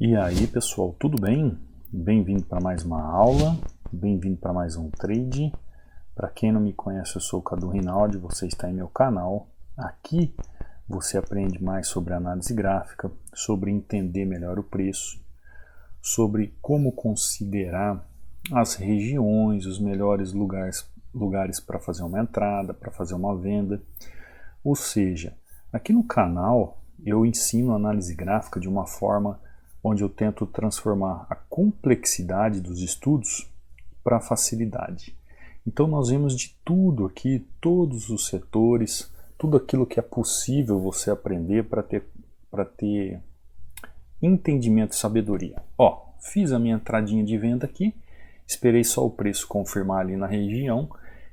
E aí pessoal, tudo bem? Bem-vindo para mais uma aula, bem-vindo para mais um trade. Para quem não me conhece, eu sou o Cadu Rinaldi, você está em meu canal. Aqui você aprende mais sobre análise gráfica, sobre entender melhor o preço, sobre como considerar as regiões, os melhores lugares para fazer uma entrada, para fazer uma venda. Ou seja, aqui no canal eu ensino análise gráfica de uma forma onde eu tento transformar a complexidade dos estudos para a facilidade. Então nós vemos de tudo aqui, todos os setores, tudo aquilo que é possível você aprender para ter entendimento e sabedoria. Fiz a minha entradinha de venda aqui, esperei só o preço confirmar ali na região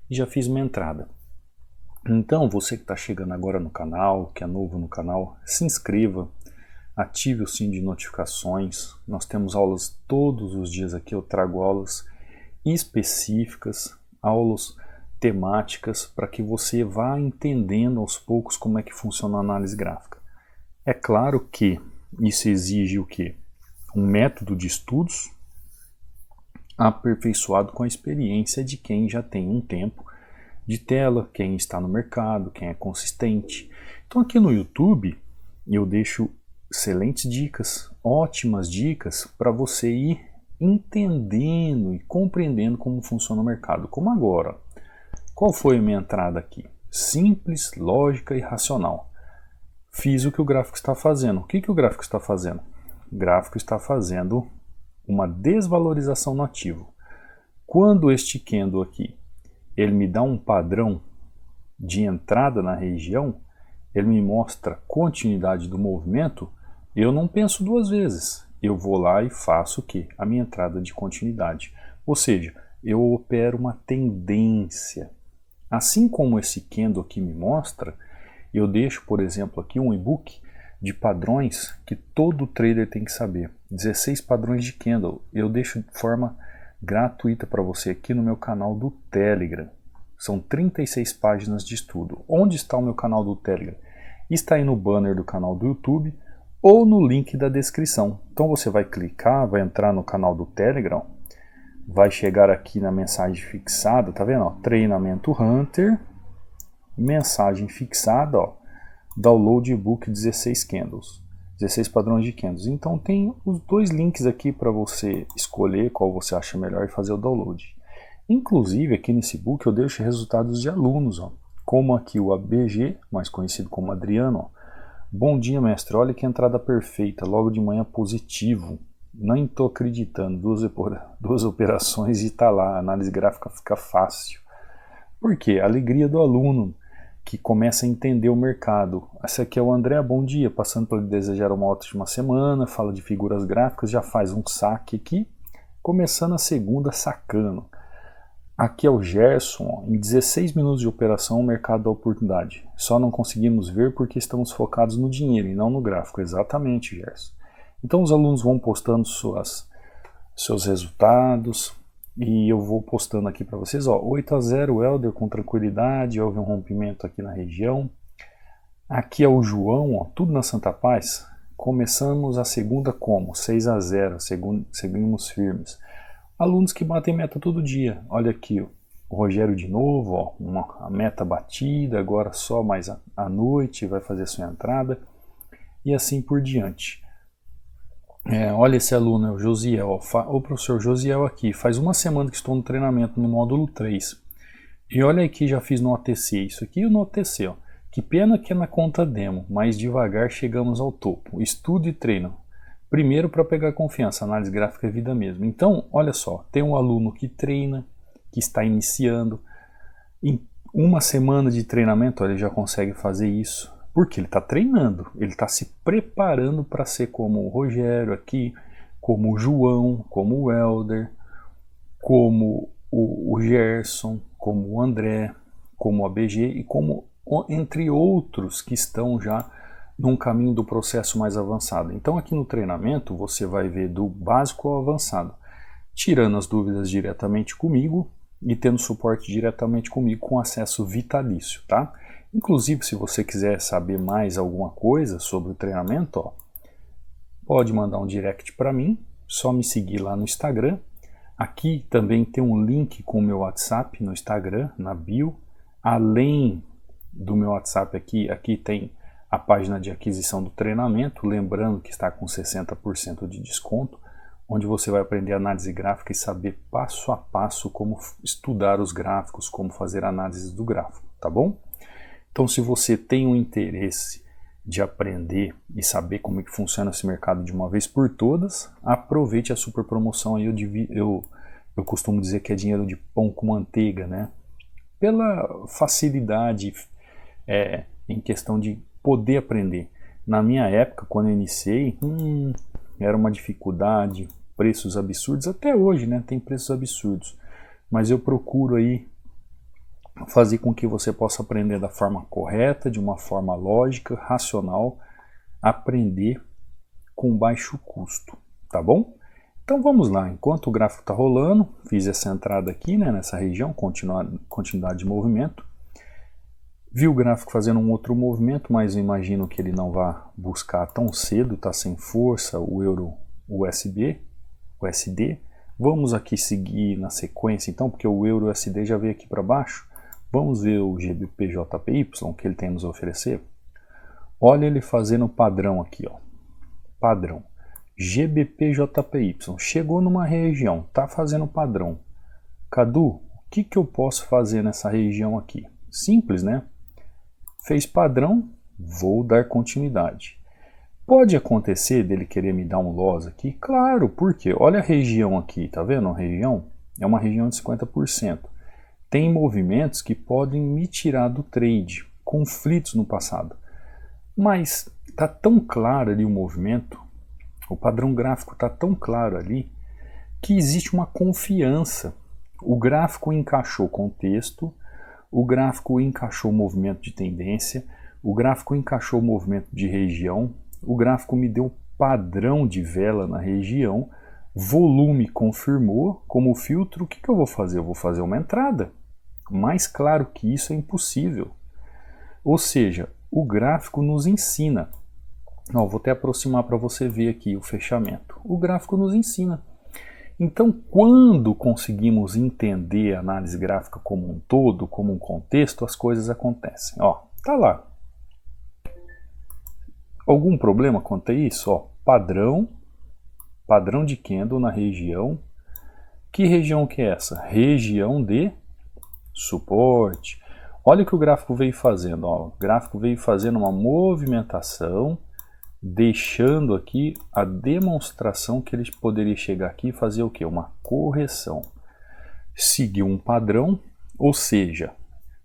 e já fiz minha entrada. Então você que está chegando agora no canal, que é novo no canal, se inscreva, ative o sininho de notificações. Nós temos aulas todos os dias aqui, eu trago aulas específicas, aulas temáticas, para que você vá entendendo aos poucos como é que funciona a análise gráfica. É claro que isso exige o quê? Um método de estudos aperfeiçoado com a experiência de quem já tem um tempo de tela, quem está no mercado, quem é consistente. Então aqui no YouTube eu deixo excelentes dicas, ótimas dicas para você ir entendendo e compreendendo como funciona o mercado. Como agora. Qual foi a minha entrada aqui? Simples, lógica e racional. Fiz o que o gráfico está fazendo. O que o gráfico está fazendo? O gráfico está fazendo uma desvalorização no ativo. Quando este candle aqui ele me dá um padrão de entrada na região, ele me mostra continuidade do movimento, eu não penso duas vezes. Eu vou lá e faço o quê? A minha entrada de continuidade. Ou seja, eu opero uma tendência. Assim como esse candle aqui me mostra, eu deixo, por exemplo, aqui um e-book de padrões que todo trader tem que saber. 16 padrões de candle. Eu deixo de forma gratuita para você aqui no meu canal do Telegram. São 36 páginas de estudo. Onde está o meu canal do Telegram? Está aí no banner do canal do YouTube ou no link da descrição. Então você vai clicar, vai entrar no canal do Telegram, vai chegar aqui na mensagem fixada, tá vendo? Treinamento Hunter, mensagem fixada, download e-book 16 candles. 16 padrões de candles. Então tem os dois links aqui para você escolher qual você acha melhor e fazer o download. Inclusive aqui nesse book eu deixo resultados de alunos, como aqui o ABG, mais conhecido como Adriano. Bom dia, mestre, olha que entrada perfeita, logo de manhã positivo. Nem estou acreditando, duas operações e está lá, a análise gráfica fica fácil. Por quê? A alegria do aluno que começa a entender o mercado. Esse aqui é o André, bom dia, passando para lhe desejar uma ótima semana, fala de figuras gráficas, já faz um saque aqui, começando a segunda sacando. Aqui é o Gerson, em 16 minutos de operação, o mercado da oportunidade. Só não conseguimos ver porque estamos focados no dinheiro e não no gráfico. Exatamente, Gerson. Então os alunos vão postando seus resultados e eu vou postando aqui para vocês. 8-0 Helder com tranquilidade, houve um rompimento aqui na região. Aqui é o João, tudo na Santa Paz. Começamos a segunda como? 6-0, seguimos firmes. Alunos que batem meta todo dia. Olha aqui, o Rogério de novo, a meta batida, agora só mais à noite vai fazer sua entrada e assim por diante. Olha esse aluno, é o Josiel. O professor Josiel aqui, faz uma semana que estou no treinamento no módulo 3. E olha aqui, já fiz no OTC, isso aqui no OTC. Que pena que é na conta demo, mas devagar chegamos ao topo. Estudo e treino. Primeiro para pegar confiança, análise gráfica é vida mesmo. Então, olha só, tem um aluno que treina, que está iniciando. Em uma semana de treinamento, ele já consegue fazer isso. Porque ele está treinando, ele está se preparando para ser como o Rogério aqui, como o João, como o Helder, como o Gerson, como o André, como o ABG e como entre outros que estão já num caminho do processo mais avançado. Então aqui no treinamento você vai ver do básico ao avançado, tirando as dúvidas diretamente comigo e tendo suporte diretamente comigo com acesso vitalício, tá? Inclusive, se você quiser saber mais alguma coisa sobre o treinamento, pode mandar um direct para mim, só me seguir lá no Instagram. Aqui também tem um link com o meu WhatsApp no Instagram, na bio. Além do meu WhatsApp aqui tem a página de aquisição do treinamento, lembrando que está com 60% de desconto, onde você vai aprender análise gráfica e saber passo a passo como estudar os gráficos, como fazer análise do gráfico, tá bom? Então, se você tem um interesse de aprender e saber como é que funciona esse mercado de uma vez por todas, aproveite a super promoção aí. Eu costumo dizer que é dinheiro de pão com manteiga, né? Pela facilidade em questão de poder aprender. Na minha época, quando eu iniciei, era uma dificuldade, preços absurdos, até hoje, né? Tem preços absurdos, mas eu procuro aí fazer com que você possa aprender da forma correta, de uma forma lógica, racional, aprender com baixo custo, tá bom? Então vamos lá, enquanto o gráfico está rolando, fiz essa entrada aqui, né, nessa região, continuidade de movimento. Vi o gráfico fazendo um outro movimento, mas eu imagino que ele não vá buscar tão cedo, está sem força o euro USD. Vamos aqui seguir na sequência então, porque o euro USD já veio aqui para baixo. Vamos ver o GBP-JPY que ele tem a nos oferecer. Olha ele fazendo o padrão aqui, ó. Padrão. GBP-JPY. Chegou numa região, tá fazendo padrão. Cadu, o que eu posso fazer nessa região aqui? Simples, né? Fez padrão, vou dar continuidade. Pode acontecer dele querer me dar um loss aqui? Claro, porque olha a região aqui, tá vendo? A região é uma região de 50%. Tem movimentos que podem me tirar do trade, conflitos no passado. Mas tá tão claro ali o movimento, o padrão gráfico tá tão claro ali, que existe uma confiança. O gráfico encaixou contexto, o gráfico encaixou o movimento de tendência, o gráfico encaixou o movimento de região, o gráfico me deu padrão de vela na região, volume confirmou como filtro. O que eu vou fazer? Eu vou fazer uma entrada. Mais claro que isso é impossível. Ou seja, o gráfico nos ensina. Ó, vou até aproximar para você ver aqui o fechamento. O gráfico nos ensina. Então, quando conseguimos entender a análise gráfica como um todo, como um contexto, as coisas acontecem. Ó, tá lá. Algum problema quanto a isso? Ó, padrão de candle na região. Que região que é essa? Região de suporte. Olha o que o gráfico veio fazendo. Ó. O gráfico veio fazendo uma movimentação, deixando aqui a demonstração que ele poderia chegar aqui e fazer o que? Uma correção. Seguiu um padrão, ou seja,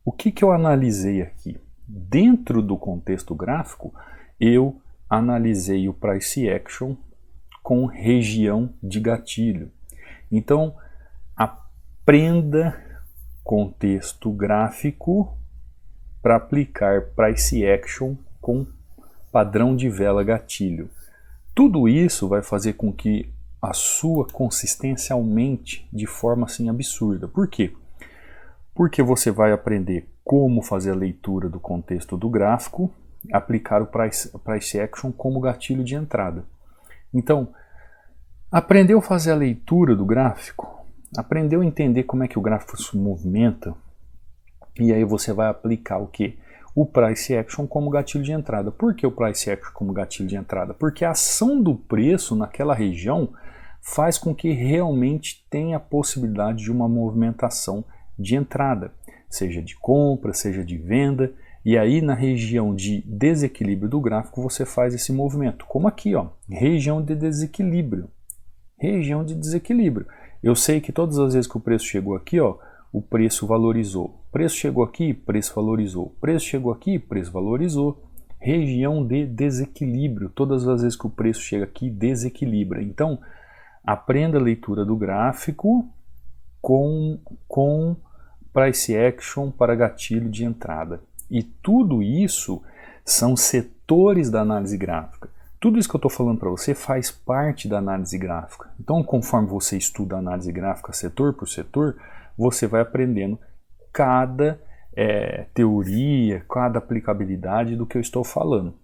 o que eu analisei aqui? Dentro do contexto gráfico, eu analisei o price action com região de gatilho. Então, aprenda contexto gráfico para aplicar price action com padrão de vela gatilho. Tudo isso vai fazer com que a sua consistência aumente de forma assim absurda. Por quê? Porque você vai aprender como fazer a leitura do contexto do gráfico, aplicar o price action como gatilho de entrada. Então, aprendeu a fazer a leitura do gráfico, aprendeu a entender como é que o gráfico se movimenta, e aí você vai aplicar o quê? O price action como gatilho de entrada. Por que o price action como gatilho de entrada? Porque a ação do preço naquela região faz com que realmente tenha a possibilidade de uma movimentação de entrada, seja de compra, seja de venda, e aí na região de desequilíbrio do gráfico você faz esse movimento, como aqui, ó, região de desequilíbrio. Região de desequilíbrio. Eu sei que todas as vezes que o preço chegou aqui, ó, o preço valorizou. Preço chegou aqui, preço valorizou. Preço chegou aqui, preço valorizou. Região de desequilíbrio. Todas as vezes que o preço chega aqui, desequilibra. Então, aprenda a leitura do gráfico com price action para gatilho de entrada. E tudo isso são setores da análise gráfica. Tudo isso que eu estou falando para você faz parte da análise gráfica. Então, conforme você estuda a análise gráfica setor por setor, você vai aprendendo cada teoria, cada aplicabilidade do que eu estou falando.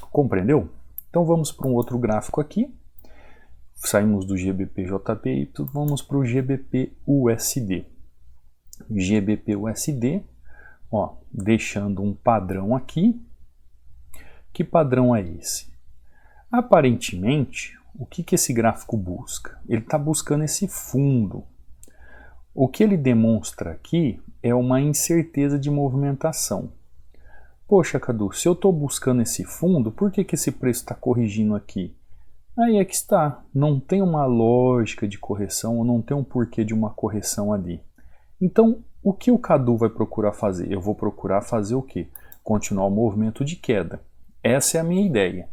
Compreendeu? Então, Então vamos para um outro gráfico aqui. Saímos do GBP-JPY, vamos para o GBP-USD. GBP-USD, ó, deixando um padrão aqui. Que padrão é esse? Aparentemente, o que esse gráfico busca? Ele está buscando esse fundo. O que ele demonstra aqui é uma incerteza de movimentação. Poxa, Cadu, se eu estou buscando esse fundo, por que esse preço está corrigindo aqui? Aí é que está, não tem uma lógica de correção, ou não tem um porquê de uma correção ali. Então, o que o Cadu vai procurar fazer? Eu vou procurar fazer o quê? Continuar o movimento de queda. Essa é a minha ideia.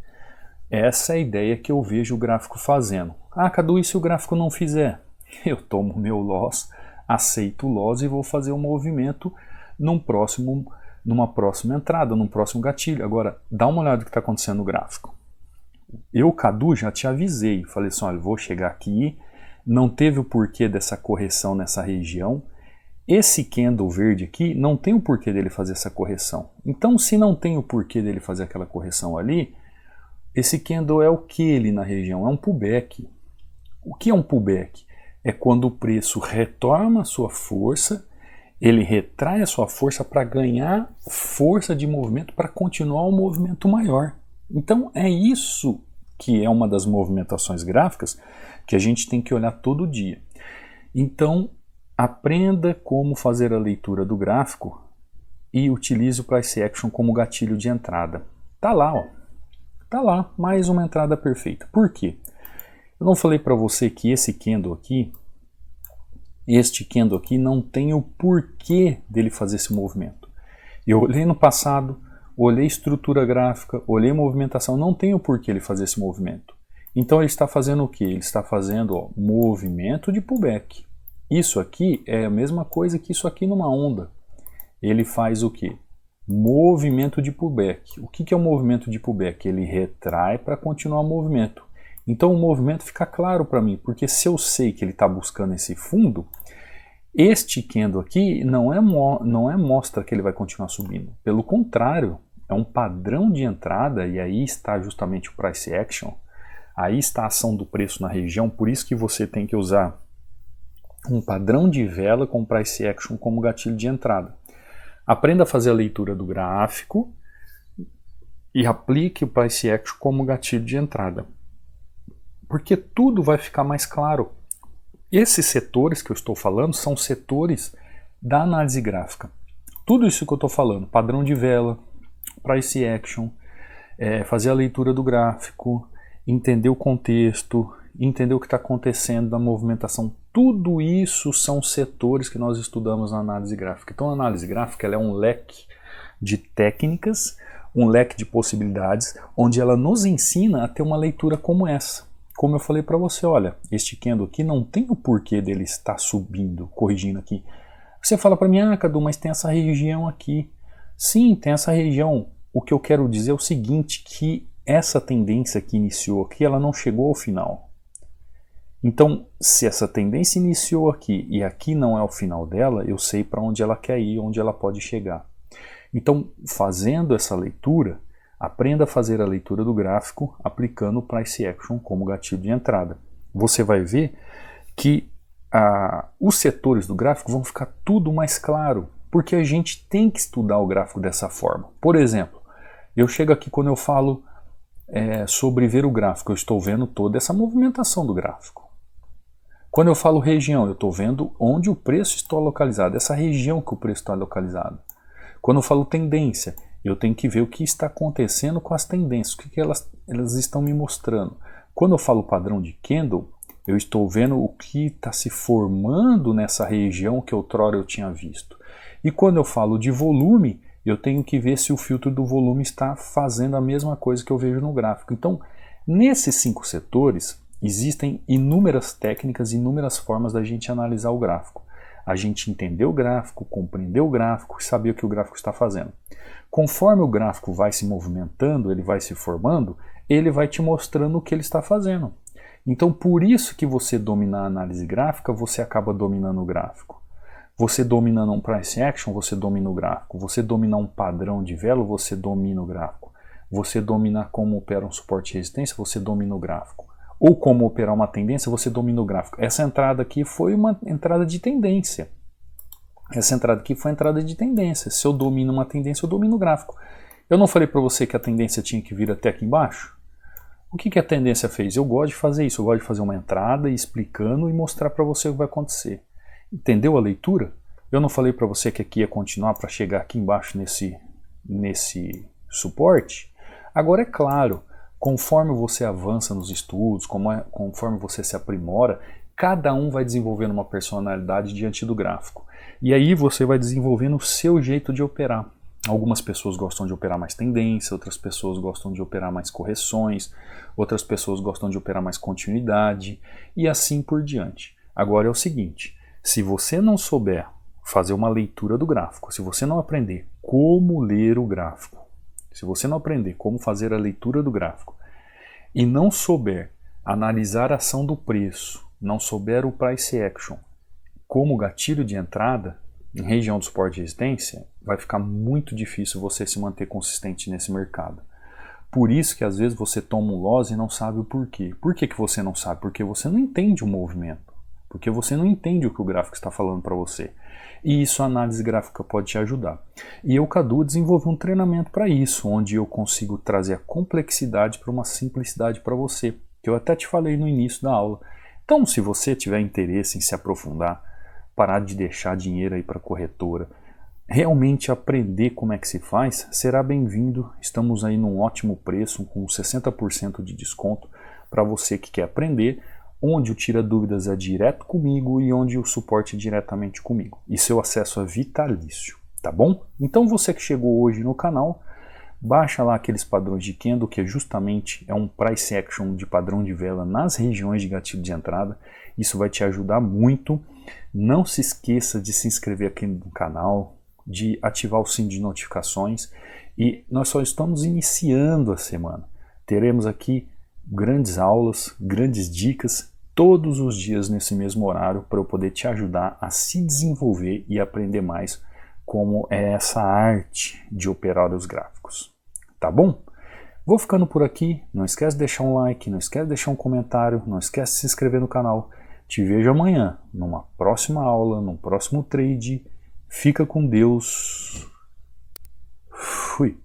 Essa é a ideia que eu vejo o gráfico fazendo. Ah, Cadu, e se o gráfico não fizer? Eu tomo meu loss, aceito o loss e vou fazer um movimento numa próxima entrada, num próximo gatilho. Agora, dá uma olhada no que está acontecendo no gráfico. Eu, Cadu, já te avisei, falei assim, olha, vou chegar aqui, não teve o porquê dessa correção nessa região, esse candle verde aqui não tem o porquê dele fazer essa correção. Então, se não tem o porquê dele fazer aquela correção ali, esse candle é o que ele na região? É um pullback. O que é um pullback? É quando o preço retorna a sua força, ele retrai a sua força para ganhar força de movimento para continuar um movimento maior. Então é isso que é uma das movimentações gráficas que a gente tem que olhar todo dia. Então aprenda como fazer a leitura do gráfico e utilize o Price Action como gatilho de entrada. Tá lá, ó. Tá lá, mais uma entrada perfeita. Por quê? Eu não falei para você que este candle aqui não tem o porquê dele fazer esse movimento. Eu olhei no passado, olhei estrutura gráfica, olhei movimentação, não tem o porquê ele fazer esse movimento. Então ele está fazendo o quê? Ele está fazendo, ó, movimento de pullback. Isso aqui é a mesma coisa que isso aqui numa onda. Ele faz o quê? Movimento de pullback. O que é o movimento de pullback? Ele retrai para continuar o movimento. Então o movimento fica claro para mim, porque se eu sei que ele está buscando esse fundo, este candle aqui não é mostra que ele vai continuar subindo. Pelo contrário, é um padrão de entrada e aí está justamente o Price Action, aí está a ação do preço na região, por isso que você tem que usar um padrão de vela com Price Action como gatilho de entrada. Aprenda a fazer a leitura do gráfico e aplique o Price Action como gatilho de entrada. Porque tudo vai ficar mais claro. Esses setores que eu estou falando são setores da análise gráfica. Tudo isso que eu estou falando, padrão de vela, Price Action, fazer a leitura do gráfico, entender o contexto, entender o que está acontecendo da movimentação, tudo isso são setores que nós estudamos na análise gráfica. Então a análise gráfica ela é um leque de técnicas, um leque de possibilidades, onde ela nos ensina a ter uma leitura como essa. Como eu falei para você, olha, este candle aqui não tem o porquê dele estar subindo, corrigindo aqui. Você fala para mim, ah, Cadu, mas tem essa região aqui. Sim, tem essa região. O que eu quero dizer é o seguinte, que essa tendência que iniciou aqui, ela não chegou ao final. Então, se essa tendência iniciou aqui e aqui não é o final dela, eu sei para onde ela quer ir, onde ela pode chegar. Então, fazendo essa leitura, aprenda a fazer a leitura do gráfico aplicando o Price Action como gatilho de entrada. Você vai ver que os setores do gráfico vão ficar tudo mais claro, porque a gente tem que estudar o gráfico dessa forma. Por exemplo, eu chego aqui quando eu falo sobre ver o gráfico, eu estou vendo toda essa movimentação do gráfico. Quando eu falo região, eu estou vendo onde o preço está localizado, essa região que o preço está localizado. Quando eu falo tendência, eu tenho que ver o que está acontecendo com as tendências, o que elas estão me mostrando. Quando eu falo padrão de candle, eu estou vendo o que está se formando nessa região que outrora eu tinha visto. E quando eu falo de volume, eu tenho que ver se o filtro do volume está fazendo a mesma coisa que eu vejo no gráfico. Então, nesses 5 setores, existem inúmeras técnicas, inúmeras formas da gente analisar o gráfico. A gente entender o gráfico, compreender o gráfico e saber o que o gráfico está fazendo. Conforme o gráfico vai se movimentando, ele vai se formando, ele vai te mostrando o que ele está fazendo. Então, por isso que você dominar a análise gráfica, você acaba dominando o gráfico. Você dominando um Price Action, você domina o gráfico. Você dominar um padrão de vela, você domina o gráfico. você domina como opera um suporte e resistência, você domina o gráfico. Ou como operar uma tendência, você domina o gráfico. Essa entrada aqui foi uma entrada de tendência. Essa entrada aqui foi a entrada de tendência. Se eu domino uma tendência, eu domino o gráfico. Eu não falei para você que a tendência tinha que vir até aqui embaixo? O que a tendência fez? Eu gosto de fazer isso. Eu gosto de fazer uma entrada explicando e mostrar para você o que vai acontecer. Entendeu a leitura? Eu não falei para você que aqui ia continuar para chegar aqui embaixo nesse suporte? Agora é claro, conforme você avança nos estudos, conforme você se aprimora, cada um vai desenvolvendo uma personalidade diante do gráfico. E aí você vai desenvolvendo o seu jeito de operar. Algumas pessoas gostam de operar mais tendência, outras pessoas gostam de operar mais correções, outras pessoas gostam de operar mais continuidade e assim por diante. Agora é o seguinte, se você não souber fazer uma leitura do gráfico, se você não aprender como ler o gráfico, se você não aprender como fazer a leitura do gráfico e não souber analisar a ação do preço, não souber o price action como gatilho de entrada em região de suporte e resistência, vai ficar muito difícil você se manter consistente nesse mercado. Por isso que às vezes você toma um loss e não sabe o porquê. Por que você não sabe? Porque você não entende o movimento. Porque você não entende o que o gráfico está falando para você. E isso a análise gráfica pode te ajudar. E eu, Cadu, desenvolvi um treinamento para isso, onde eu consigo trazer a complexidade para uma simplicidade para você, que eu até te falei no início da aula. Então, se você tiver interesse em se aprofundar, parar de deixar dinheiro aí para a corretora, realmente aprender como é que se faz, será bem-vindo. Estamos aí num ótimo preço, com 60% de desconto para você que quer aprender, onde o Tira Dúvidas é direto comigo e onde o suporte é diretamente comigo. E seu acesso é vitalício, tá bom? Então você que chegou hoje no canal, baixa lá aqueles padrões de candle, que justamente é um price action de padrão de vela nas regiões de gatilho de entrada. Isso vai te ajudar muito. Não se esqueça de se inscrever aqui no canal, de ativar o sininho de notificações. E nós só estamos iniciando a semana. Teremos aqui grandes aulas, grandes dicas, todos os dias nesse mesmo horário, para eu poder te ajudar a se desenvolver e aprender mais como é essa arte de operar os gráficos. Tá bom? Vou ficando por aqui. Não esquece de deixar um like, não esquece de deixar um comentário, não esquece de se inscrever no canal. Te vejo amanhã, numa próxima aula, num próximo trade. Fica com Deus. Fui.